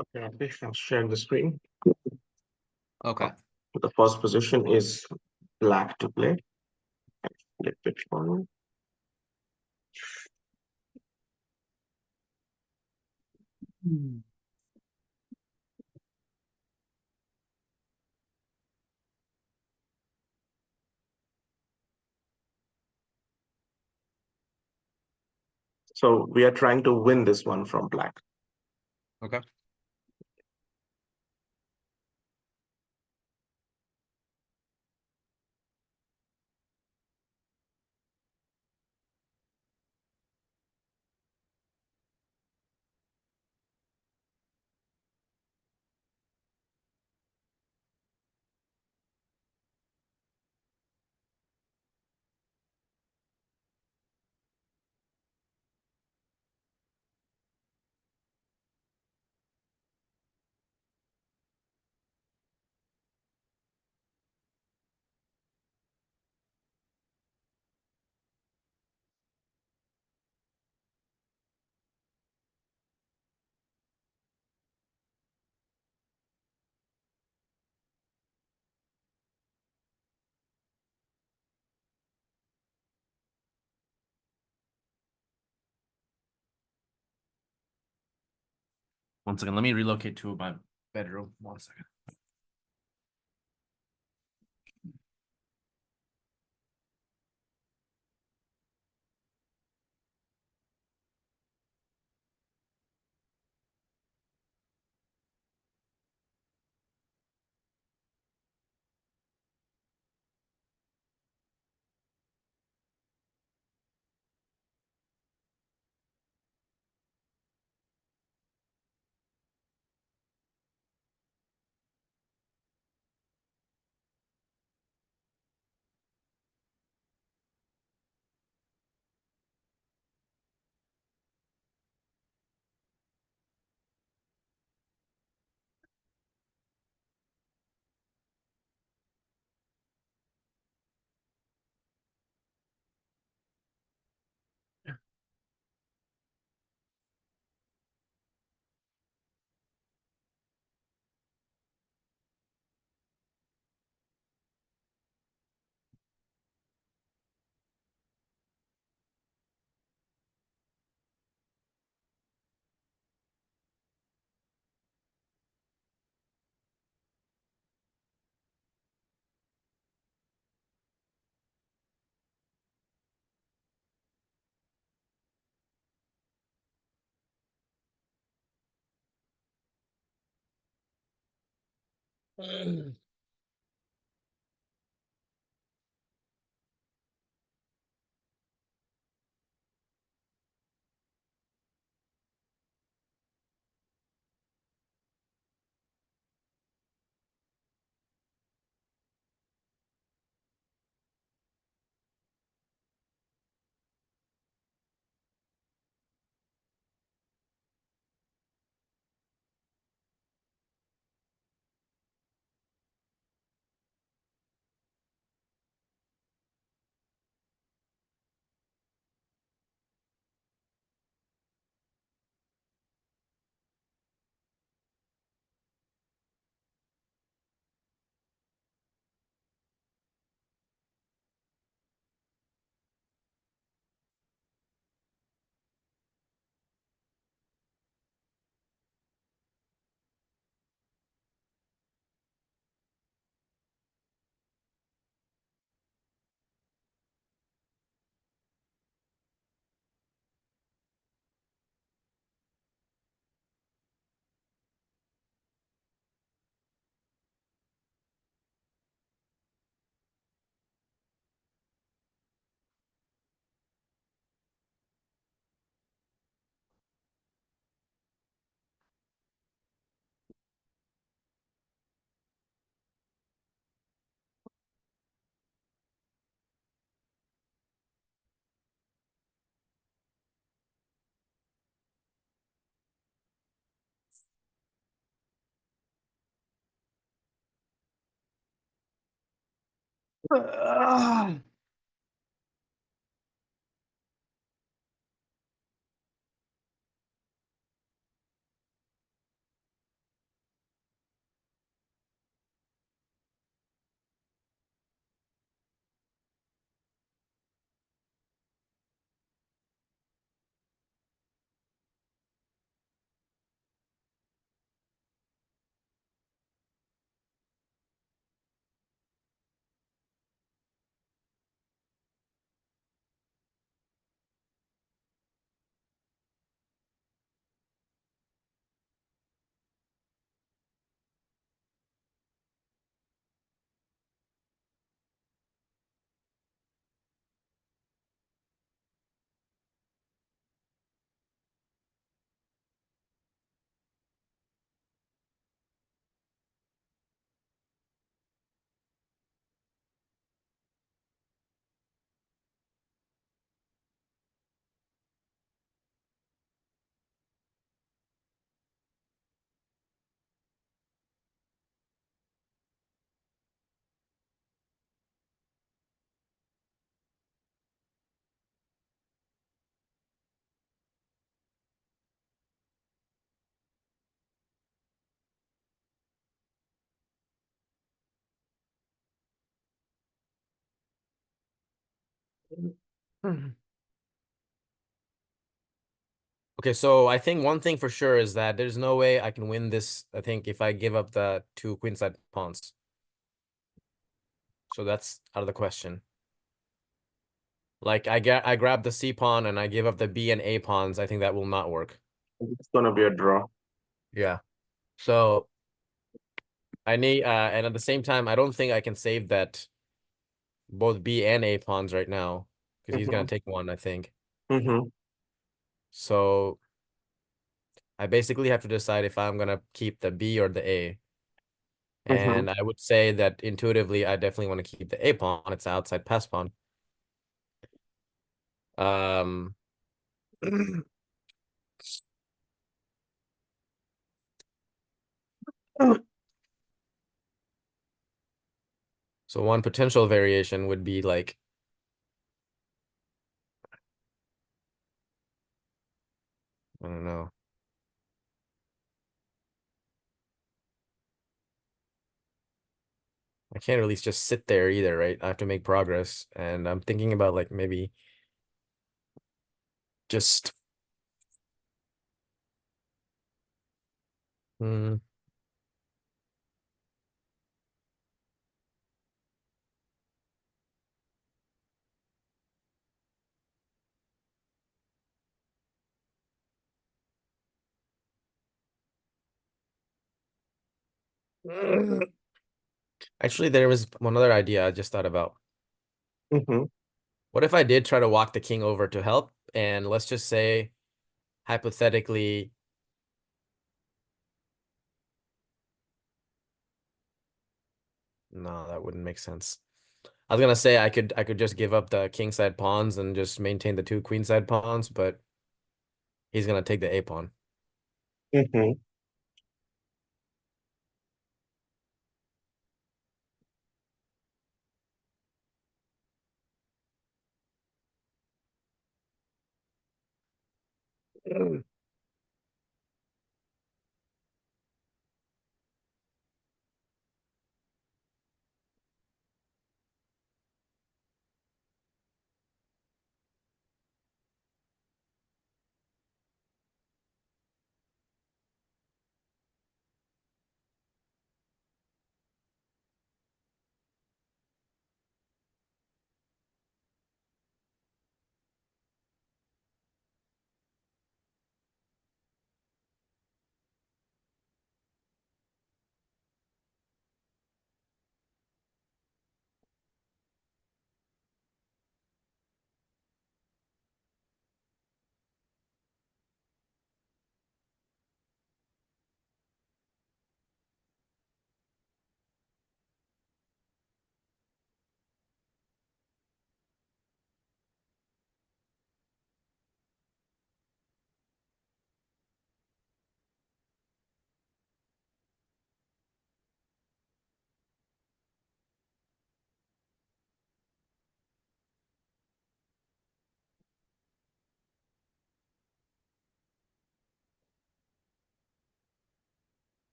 Okay, I'm sharing the screen. Okay. The first position is black to play. Flip it for you. So we are trying to win this one from black. Okay. One second. Let me relocate to my bedroom. 1 second. Okay, so I think one thing for sure is that there's no way I can win this, I think, if I give up the two queenside pawns. So that's out of the question. Like I grab the C pawn and I give up the B and A pawns. I think that will not work. It's gonna be a draw. Yeah. So I need and at the same time, I don't think I can save that both B and A pawns right now because he's gonna Mm-hmm. take one, I think. Mm-hmm. So I basically have to decide if I'm gonna keep the B or the A. Mm-hmm. And I would say that intuitively, I definitely want to keep the A pawn. It's an outside pass pawn. Um, so one potential variation would be like, I don't know. I can't really just sit there either, right? I have to make progress. And I'm thinking about like maybe just hmm, actually there was one other idea I just thought about. Mm-hmm. What if I did try to walk the king over to help? And let's just say hypothetically, no, that wouldn't make sense. I was gonna say I could just give up the king side pawns and just maintain the two queen side pawns, but he's gonna take the A pawn. Mm-hmm.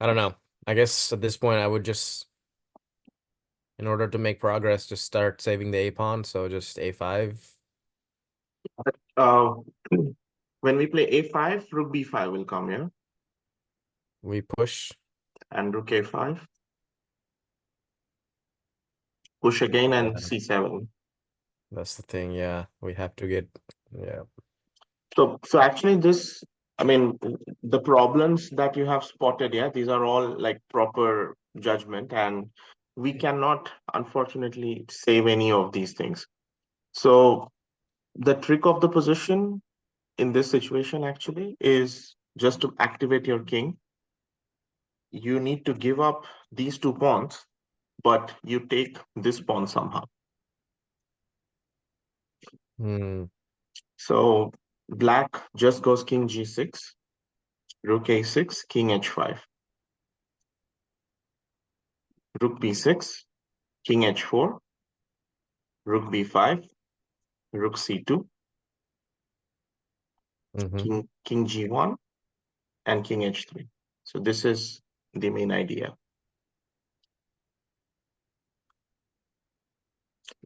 I don't know. I guess at this point I would just, in order to make progress, just start saving the A pawn. So just A5. Uh, when we play a5, rook b5 will come here, We push. and rook a5, push again, and Yeah, c7. that's the thing. Yeah, we have to get. Yeah. So actually, this, I mean, the problems that you have spotted, yeah, these are all like proper judgment, and we cannot, unfortunately, save any of these things. So the trick of the position in this situation actually is just to activate your king. You need to give up these two pawns, but you take this pawn somehow. Hmm. So black just goes king g6, rook a6, king h5, rook b6, king h4, rook b5, rook c2, Mm-hmm. king g1, and king h3. So this is the main idea.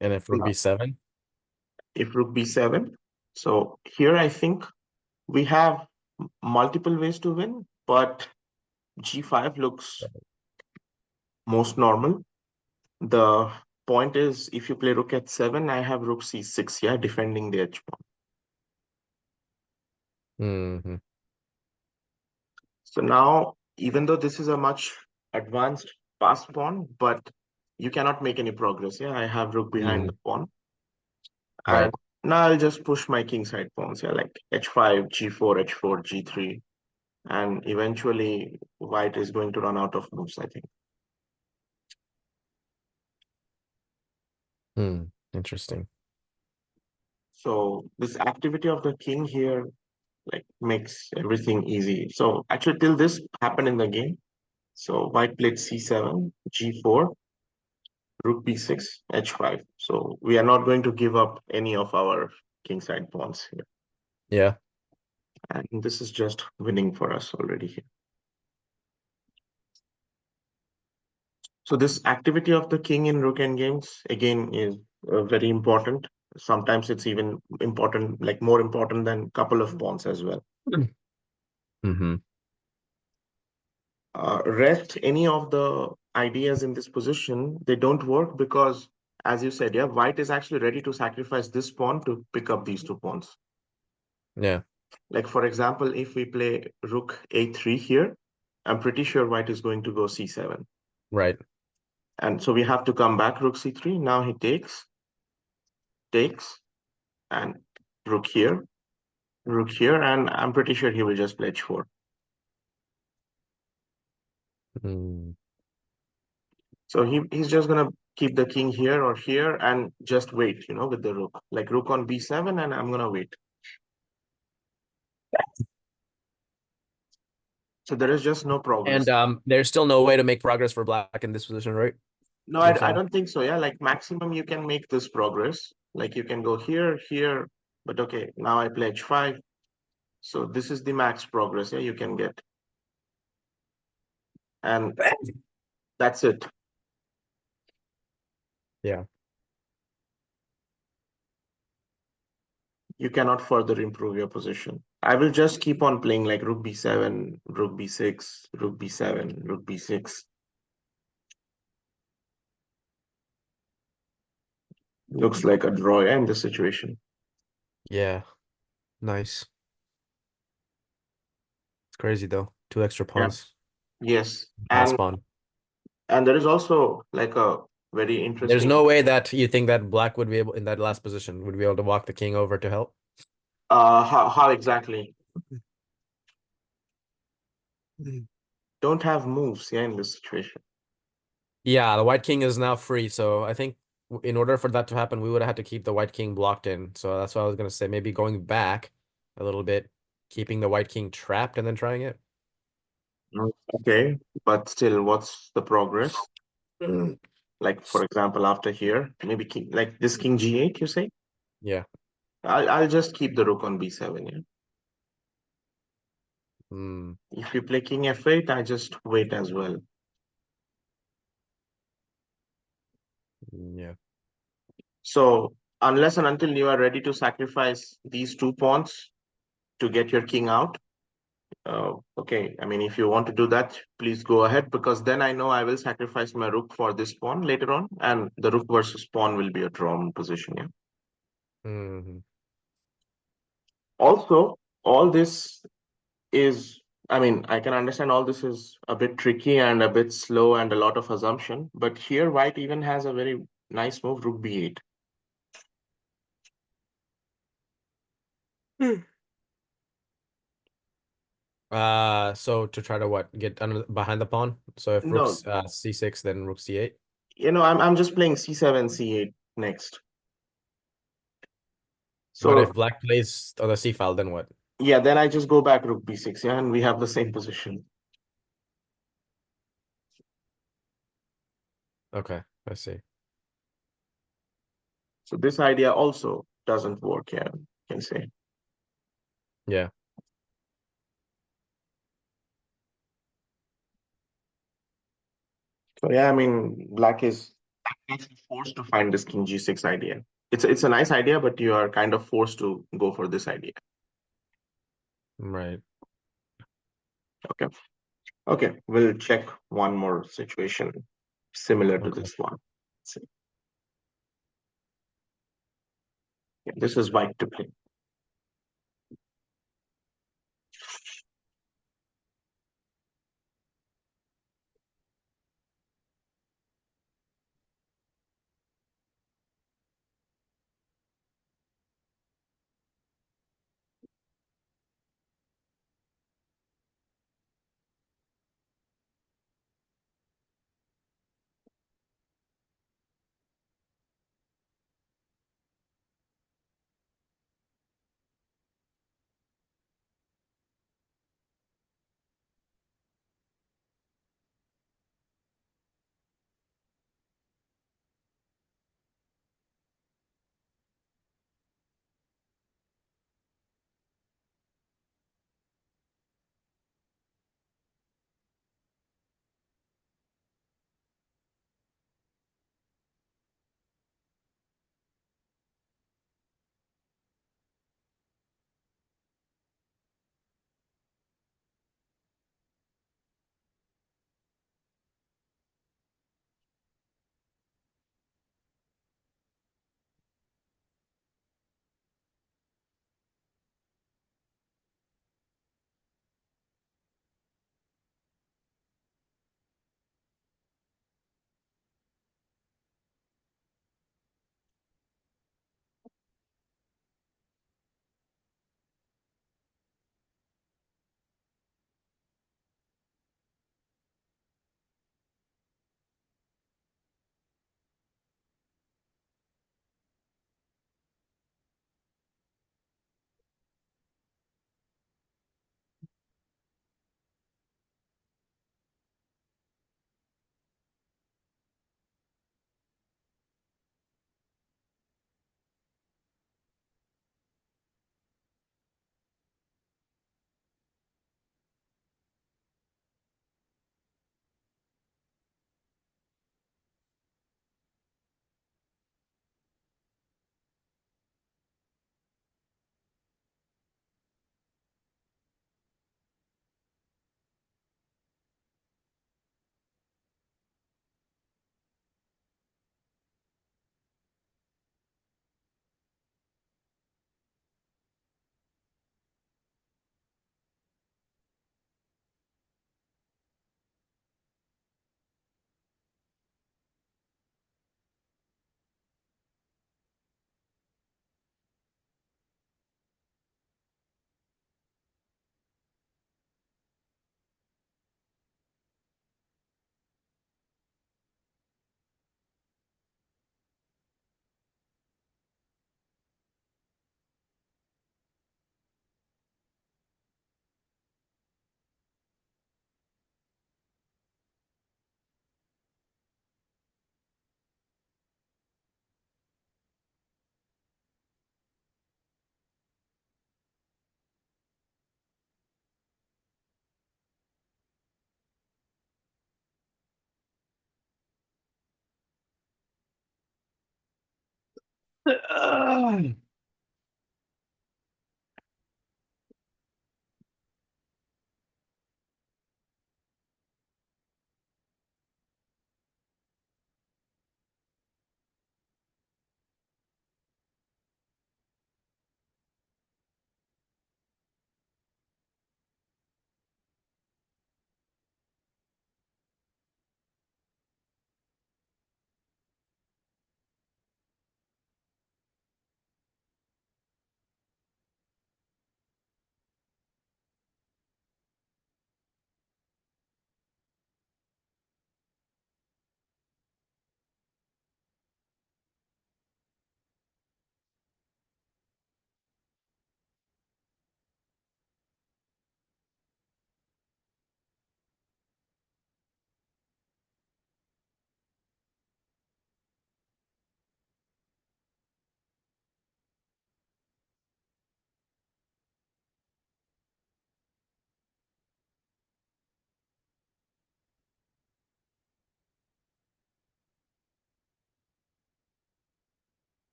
And if rook b7? If rook b7, so here I think we have multiple ways to win, but g5 looks most normal. The point is, if you play rook h7, I have rook c6, yeah, defending the h pawn. Hmm. So now, even though this is a much advanced passed pawn, but you cannot make any progress. Yeah, I have rook behind the pawn. And Right. now I'll just push my kingside pawns, yeah, like h5, g4, h4, g3. And eventually, white is going to run out of moves, I think. Interesting. So this activity of the king here like makes everything easy. So actually, till this happened in the game. So white played c7, g4, rook b6, h5. So we are not going to give up any of our kingside pawns here. Yeah. And this is just winning for us already here. So this activity of the king in Rook Endgames again is very important. Sometimes it's even important, like more important than couple of pawns as well. Mm-hmm. Rest any of the ideas in this position, they don't work because, as you said, yeah, white is actually ready to sacrifice this pawn to pick up these two pawns. Yeah. Like for example, if we play rook a3 here, I'm pretty sure white is going to go c7. Right. And so we have to come back rook c3. Now he takes, and rook here, and I'm pretty sure he will just play h4. Mm. So he's just gonna keep the king here or here and just wait, with the rook. Like rook on b7, and I'm gonna wait. So there is just no progress. And there's still no way to make progress for black in this position, right? No, You're I saying? don't think so. Yeah, like maximum you can make this progress. Like you can go here, but okay, now I play h5. So this is the max progress, yeah, you can get. And that's it. Yeah. You cannot further improve your position. I will just keep on playing like rook b7, rook b6, rook b7, rook b6. Looks like a draw, yeah, in this situation. Yeah. Nice. It's crazy though. Two extra Yeah. pawns. Yes. Pawn And spawn. and there is also like a very There's interesting no way that you think that black would be able in that last position would be able to walk the king over to help. how exactly Mm. don't have moves, yeah, in this situation. Yeah, the white king is now free, so I think in order for that to happen, we would have had to keep the white king blocked in. So that's what I was gonna say. Maybe going back a little bit, keeping the white king trapped and then trying it. Okay, but still, what's the progress? Mm. Like for example, after here, maybe king like this king g8, you say? Yeah. I'll just keep the rook on b7, yeah. Mm, If you play king f8, I just wait as well. yeah. So unless and until you are ready to sacrifice these two pawns to get your king out, okay, I mean, if you want to do that, please go ahead because then I know I will sacrifice my rook for this pawn later on, and the rook versus pawn will be a drawn position. Yeah. Hmm. Also, all this is, I mean, I can understand all this is a bit tricky and a bit slow and a lot of assumption, but here white even has a very nice move, rook b8. So to try to what? Get under behind the pawn. So if No, rook's c6, then rook c8. I'm just playing c7, c8 next. But So if black plays on the c file, then what? yeah, then I just go back rook b6, yeah, and we have the same position. Okay, I see. So this idea also doesn't work, yeah, you can say. Yeah. So yeah, I mean, black is actually forced to find this king g6 idea. It's a nice idea, but you are kind of forced to go for this idea. Right. Okay. Okay, we'll check one more situation similar to Okay. this one. So, yeah, this is white to play.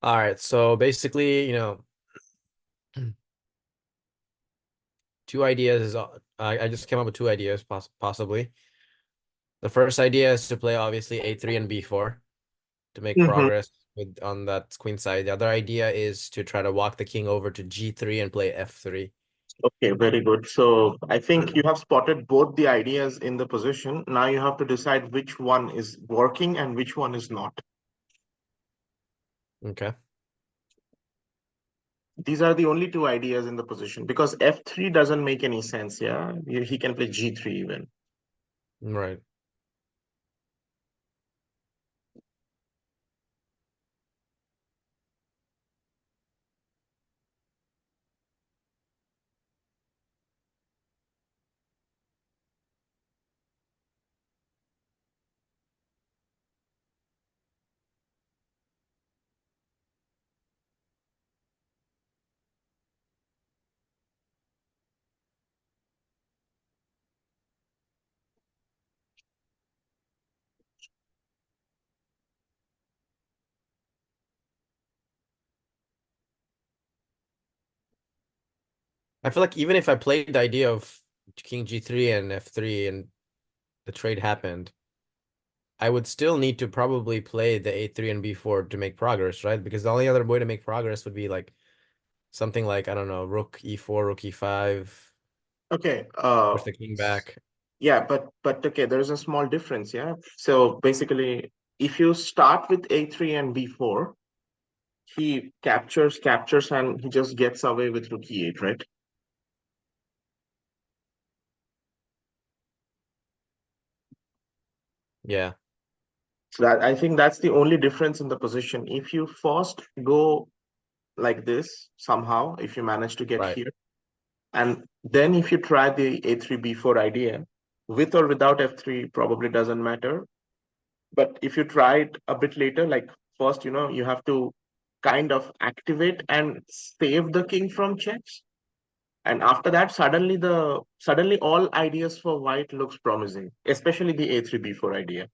All right, so basically, two ideas is I just came up with two ideas possibly. The first idea is to play obviously a3 and b4 to make Hmm. progress with on that queen side. The other idea is to try to walk the king over to g3 and play f3. Okay, very good. So I think you have spotted both the ideas in the position. Now you have to decide which one is working and which one is not. Okay, These are the only two ideas in the position because f3 doesn't make any sense. Yeah, he can play g3 even. right. I feel like even if I played the idea of king g3 and f3 and the trade happened, I would still need to probably play the a3 and b4 to make progress, right? Because the only other way to make progress would be like something like, I don't know, rook e4, rook e5, Okay. push the king back. Yeah, but okay, there's a small difference. Yeah. So basically, if you start with a3 and b4, he captures, and he just gets away with rook e8, right? Yeah, So that I think that's the only difference in the position. If you first go like this somehow, if you manage to get right. here, and then if you try the a3 b4 idea, with or without f3 probably doesn't matter. But if you try it a bit later, like first, you have to kind of activate and save the king from checks. And after that, suddenly all ideas for white looks promising, especially the a3 b4 idea.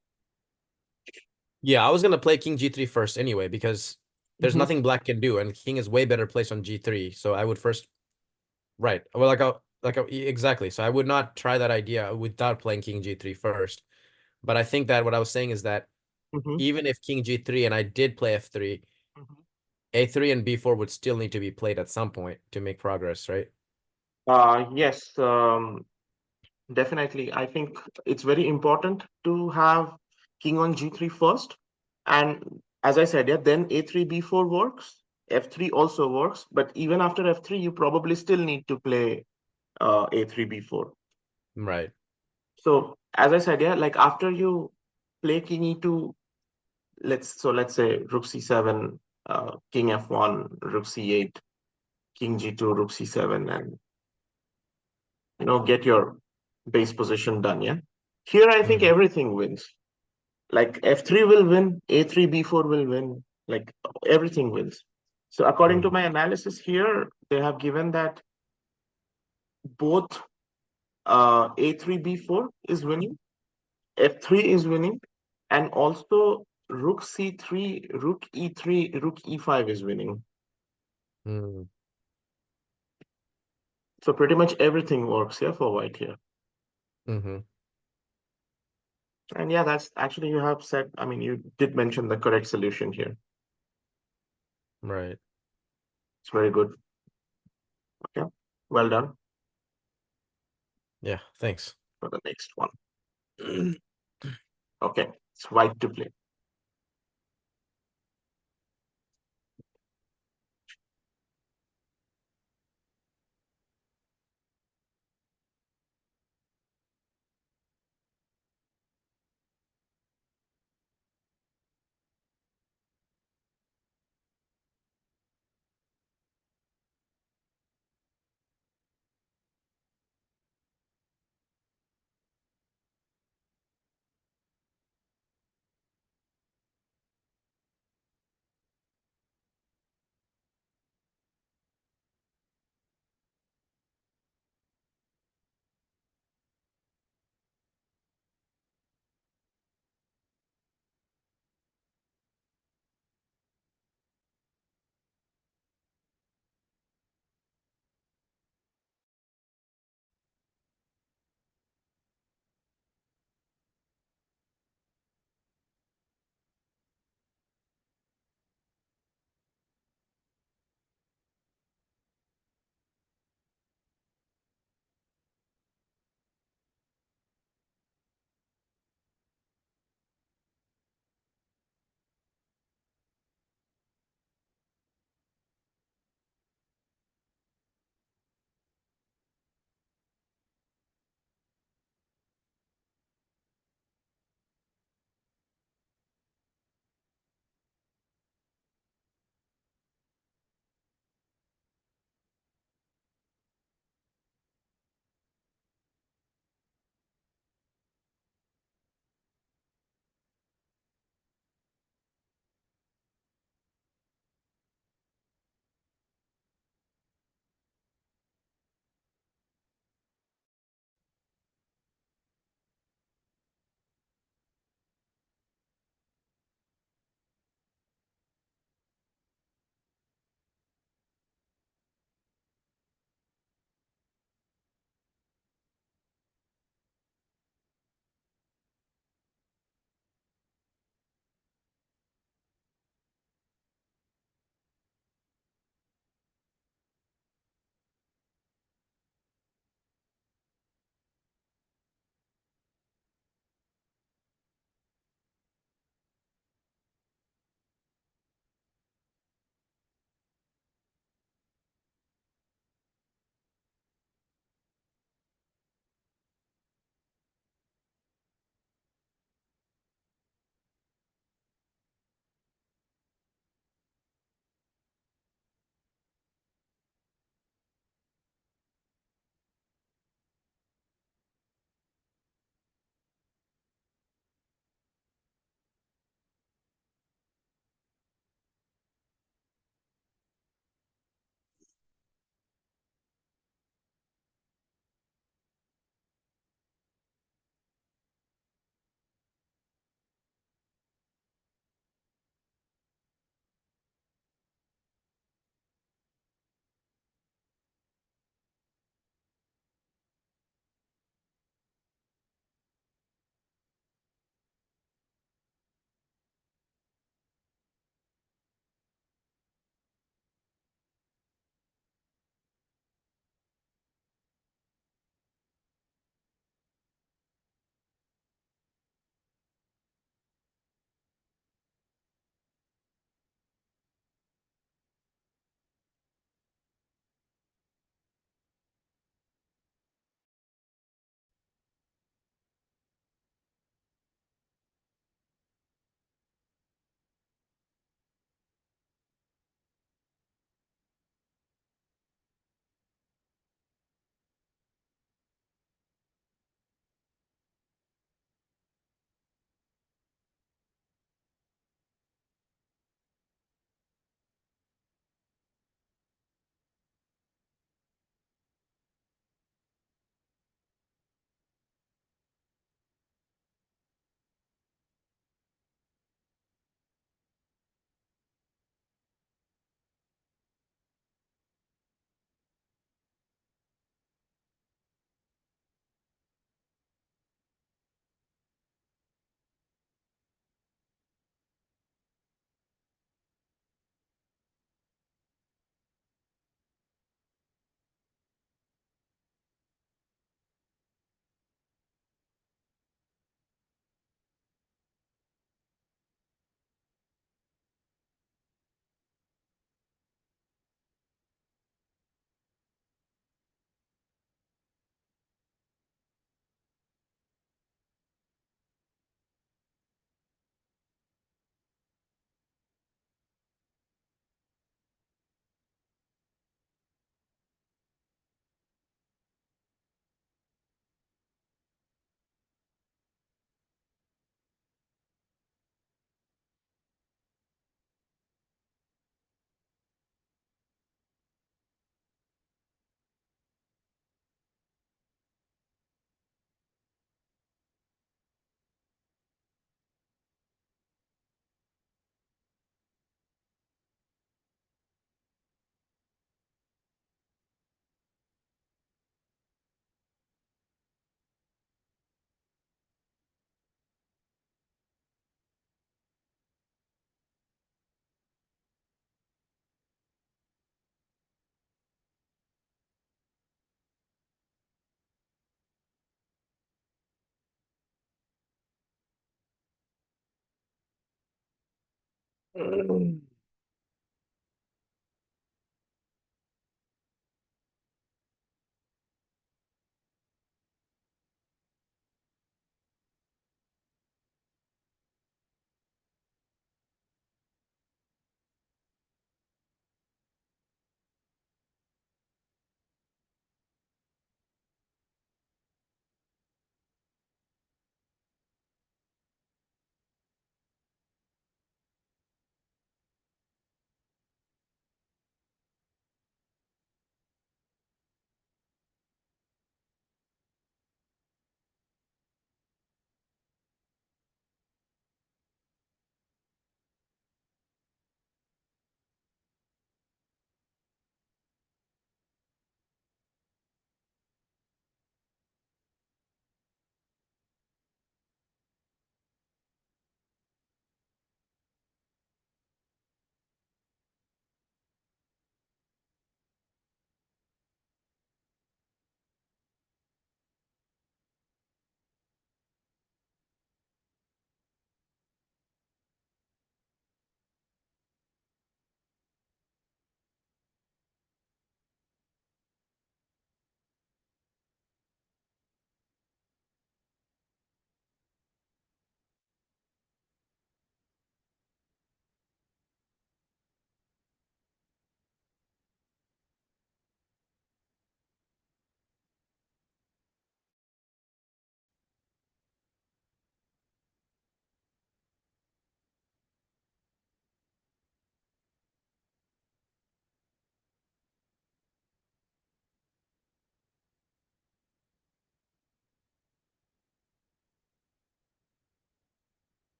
Yeah, I was gonna play king g3 first anyway because there's Mhm. nothing black can do, and king is way better placed on g3. So I would first, right? Well, exactly. So I would not try that idea without playing king g3 first. But I think that what I was saying is that Mhm. even if king g3 and I did play f3, Mhm. a3 and b4 would still need to be played at some point to make progress, right? Yes, definitely. I think it's very important to have king on g3 first. And as I said, yeah, then a3 b4 works. F3 also works, but even after f3, you probably still need to play a3 b4. Right. So as I said, yeah, like after you play king e2, let's say rook c7, king f1, rook c8, king g2, rook c7, and get your base position done. Yeah. Here, I think Mhm. everything wins. Like f3 will win, a3, b4 will win. Like everything wins. So according to Mhm. my analysis here, they have given that both a3, b4 is winning, f3 is winning, and also rook c3, rook e3, rook e5 is winning. Mhm. So pretty much everything works here for white here. Mhm. And yeah, that's actually you have said, I mean, you did mention the correct solution here. Right. It's very good. Okay. Well done Yeah, thanks. for the next one. Okay. It's white to play.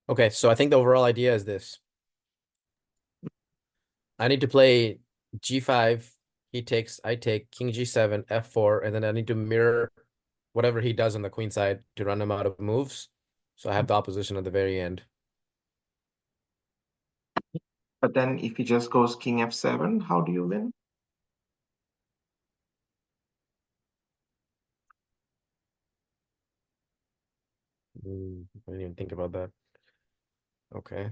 Okay, so I think the overall idea is this. I need to play G5, he takes, I take, King G7, F4, and then I need to mirror whatever he does on the queen side to run him out of moves. So I have the opposition at the very end. But then if he just goes king f7, how do you win? I didn't even think about that. Okay.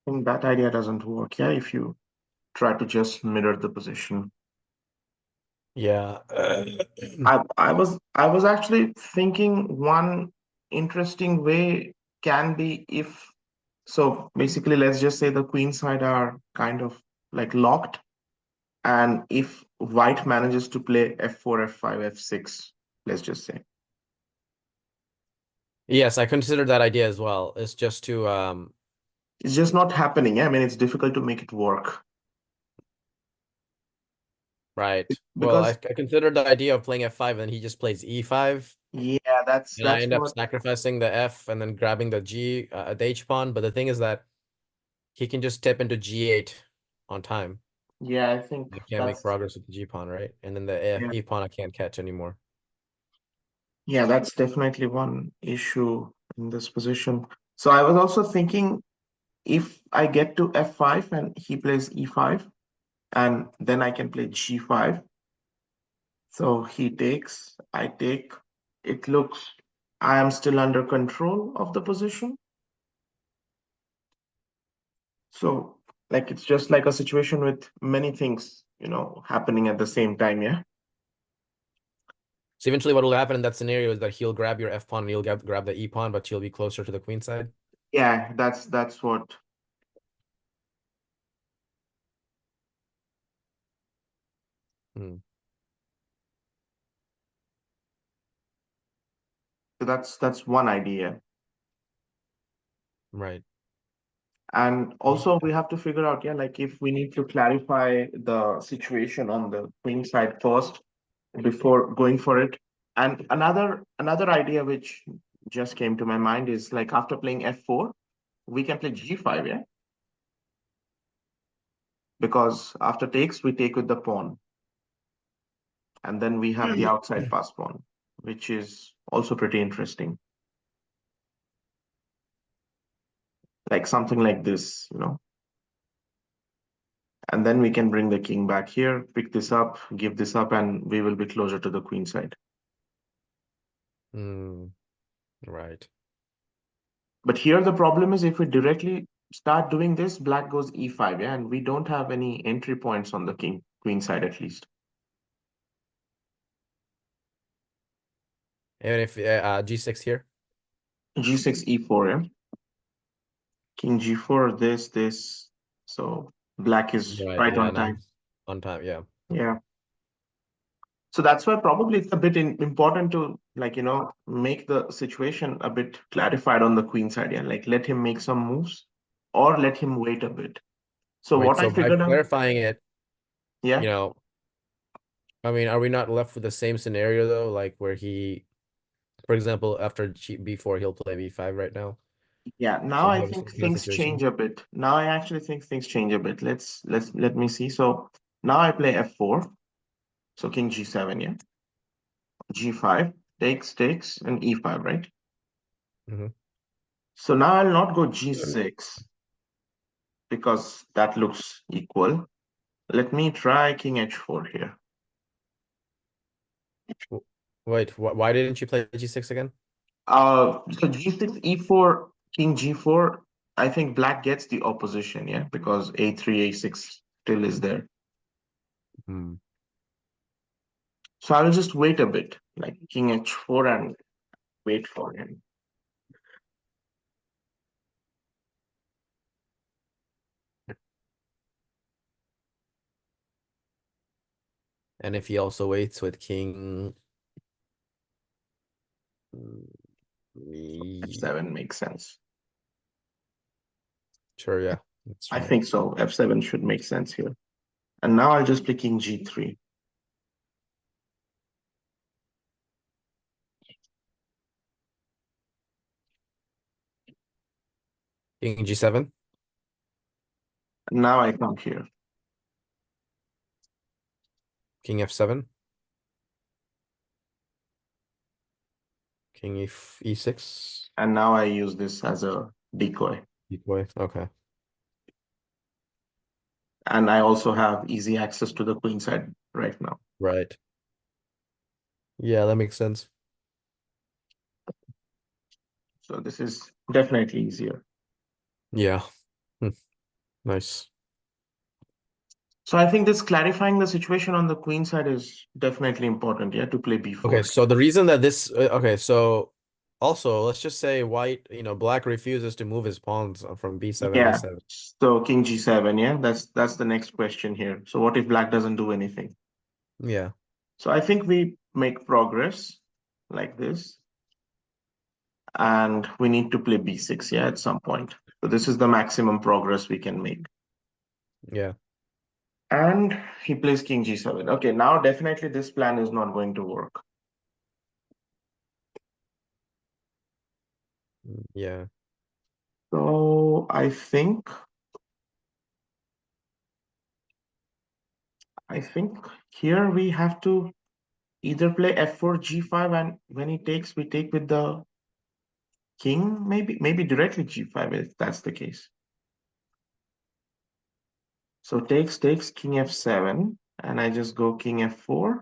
I think that idea doesn't work, yeah, if you try to just mirror the position. Yeah. I was actually thinking one interesting way can be if so basically let's just say the queen side are kind of like locked, and if white manages to play f4, f5, f6, let's just say. Yes, I considered that idea as well. It's just to It's just not happening. I mean, it's difficult to make it work. Right. Well, I because considered the idea of playing f5 and he just plays e5, yeah, and I that's end up what. sacrificing the f and then grabbing the h pawn. But the thing is that he can just step into g8 on time. Yeah, I think I can't make that's progress with the g pawn, right? And then the yeah, e pawn I can't catch anymore. yeah, that's definitely one issue in this position. So I was also thinking if I get to f5 and he plays e5, and then I can play g5. So he takes, I take. It looks I am still under control of the position. So like it's just like a situation with many things, happening at the same time, yeah. So eventually, what will happen in that scenario is that he'll grab your f pawn and you'll grab the e pawn, but you'll be closer to the queen side. Yeah, that's what. Hmm. So that's one idea. Right. And also we have to figure out, yeah, like if we need to clarify the situation on the queen side first before going for it. And another idea which just came to my mind is like after playing f4, we can play g5, yeah? Because after takes, we take with the pawn, and then we have the outside pass pawn, which is also pretty interesting. Like something like this. And then we can bring the king back here, pick this up, give this up, and we will be closer to the queen side. Hmm. Right. But here the problem is if we directly start doing this, black goes e5, yeah, and we don't have any entry points on the king queen side at least. Even if g6 here. G6, e4, yeah. King g4, this. So black is Right. right Yeah. on time. Nice. On time. Yeah. Yeah. So that's why probably it's a bit important to make the situation a bit clarified on the queen side, yeah. Like let him make some moves or let him wait a bit. So Wait. what I So by figured out, clarifying it, yeah, you know, I mean, are we not left with the same scenario though? Like where he, for example, after b4, he'll play b5 right now. yeah. Now So we I have the think same kind of things change situation. a bit. Now I actually think things change a bit. Let me see. So now I play f4. So king g7, yeah. G5 takes and e5, right? Hmm. So now I'll not go g6 because that looks equal. Let me try king h4 here. Wait, why didn't you play g6 again? So g6, e4, king g4. I think black gets the opposition, yeah, because a3, a6 still is there. Hmm. So I'll just wait a bit, like king h4 and wait for him. And if he also waits with king, mm, f7 makes sense. sure, yeah, that's I fine. think so. F7 should make sense here. And now I'll just play king g3. King g7, And now I come here. king f7, king e6. And now I use this as a decoy. Decoy. Okay, And I also have easy access to the queen side right now. right. Yeah, that makes sense. So this is definitely easier. Yeah. Hmm. Nice. So I think this clarifying the situation on the queen side is definitely important, yeah, to play Okay, b4. so the reason that this okay, so also let's just say white, black refuses to move his pawns from b7 Yeah. a7. So king g7, yeah, that's the next question here. So what if black doesn't do anything? Yeah. So I think we make progress like this, and we need to play b6, yeah, at some point. So this is the maximum progress we can make. Yeah. And he plays king g7. Okay, now definitely this plan is not going to work. Yeah. So I think here we have to either play f4 g5, and when he takes, we take with the king, maybe directly g5 if that's the case. So takes king f7, and I just go king f4,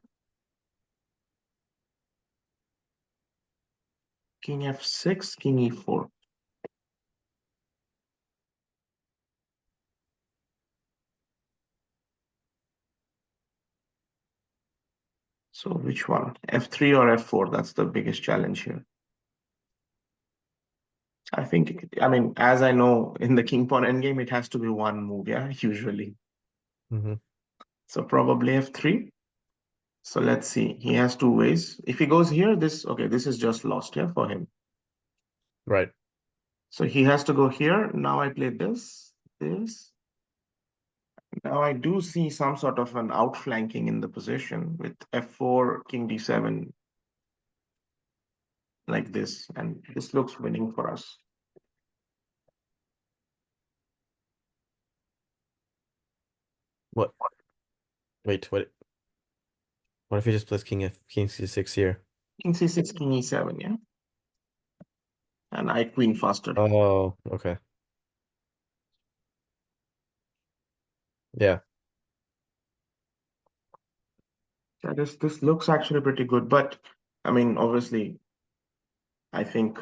king f6, king e4. So which one? F3 or f4? That's the biggest challenge here. I mean, as I know, in the king pawn endgame, it has to be one move, yeah, usually. Hmm. So probably f3. So let's see. He has two ways. If he goes here, this is just lost here for him. Right. So he has to go here. Now I play this. Now I do see some sort of an outflanking in the position with f4, king d7, like this. And this looks winning for us. What? Wait, what if he just plays king c6 here? King c6, king e7, yeah? And I queen faster. Oh, okay. Yeah. Yeah, this looks actually pretty good, but I mean, obviously, I think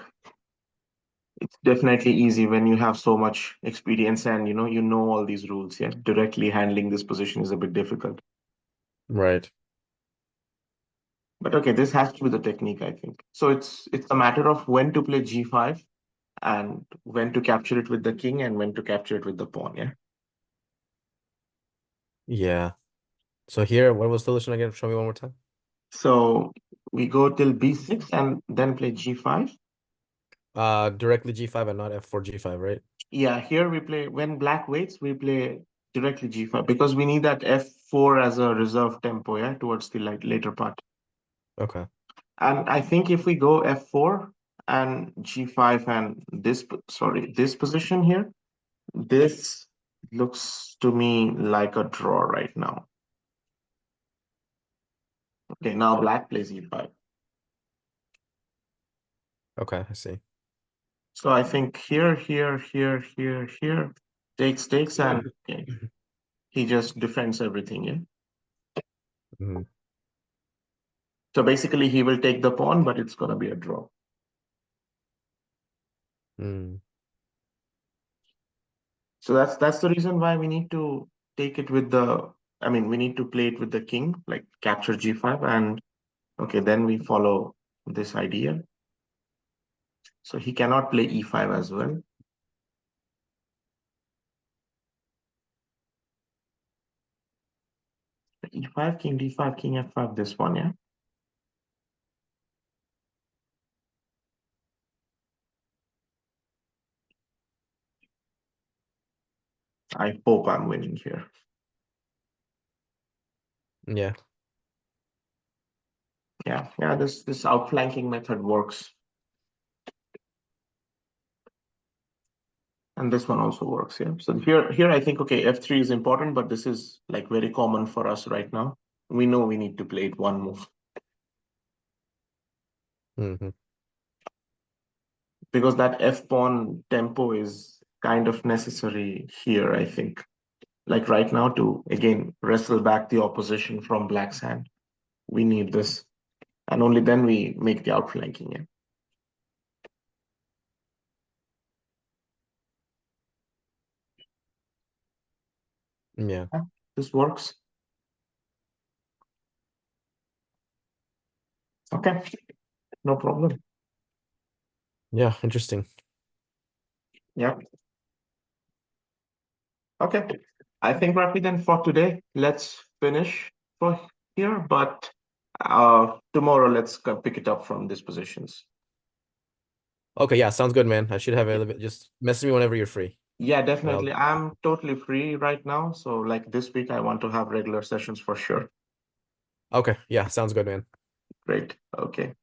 it's definitely easy when you have so much experience and you know all these rules. Yeah, directly handling this position is a bit difficult. Right. But okay, this has to be the technique, I think. So it's a matter of when to play g5 and when to capture it with the king and when to capture it with the pawn. Yeah. Yeah. So here, what was the solution again? Show me one more time. So we go till b6 and then play g5. Directly g5 and not f4 g5, right? Yeah, here we play when black waits, we play directly g5 because we need that f4 as a reserve tempo, yeah, towards the later part. Okay. And I think if we go f4 and g5 and this position here, this looks to me like a draw right now. Okay, now black plays e5. Okay, I see. So I think here, takes, and okay, he just defends everything, yeah. Mhm. So basically he will take the pawn, but it's gonna be a draw. Mm. So that's the reason why we need to take it with the, I mean, we need to play it with the king, like capture g5, and okay, then we follow this idea. So he cannot play e5 as well. E5, king d5, king f5, this one, yeah. I hope I'm winning here. Yeah. Yeah, this outflanking method works. And this one also works, yeah. So here I think, okay, f3 is important, but this is like very common for us right now. We know we need to play it one move Hmm. because that f pawn tempo is kind of necessary here, I think. Like right now to again wrestle back the opposition from black's hand. We need this. And only then we make the outflanking, yeah. Yeah. Yeah, this works. Okay, no problem. Yeah, interesting. Yeah. Okay. I think Rafi, then for today, let's finish for here, but tomorrow let's pick it up from these positions. Okay, yeah, sounds good, man. I should have a Yeah. little bit. Just message me whenever you're free. Yeah, But I'll definitely. I'm totally free right now. So like this week, I want to have regular sessions for sure. okay, yeah, sounds good, man. Great. Okay.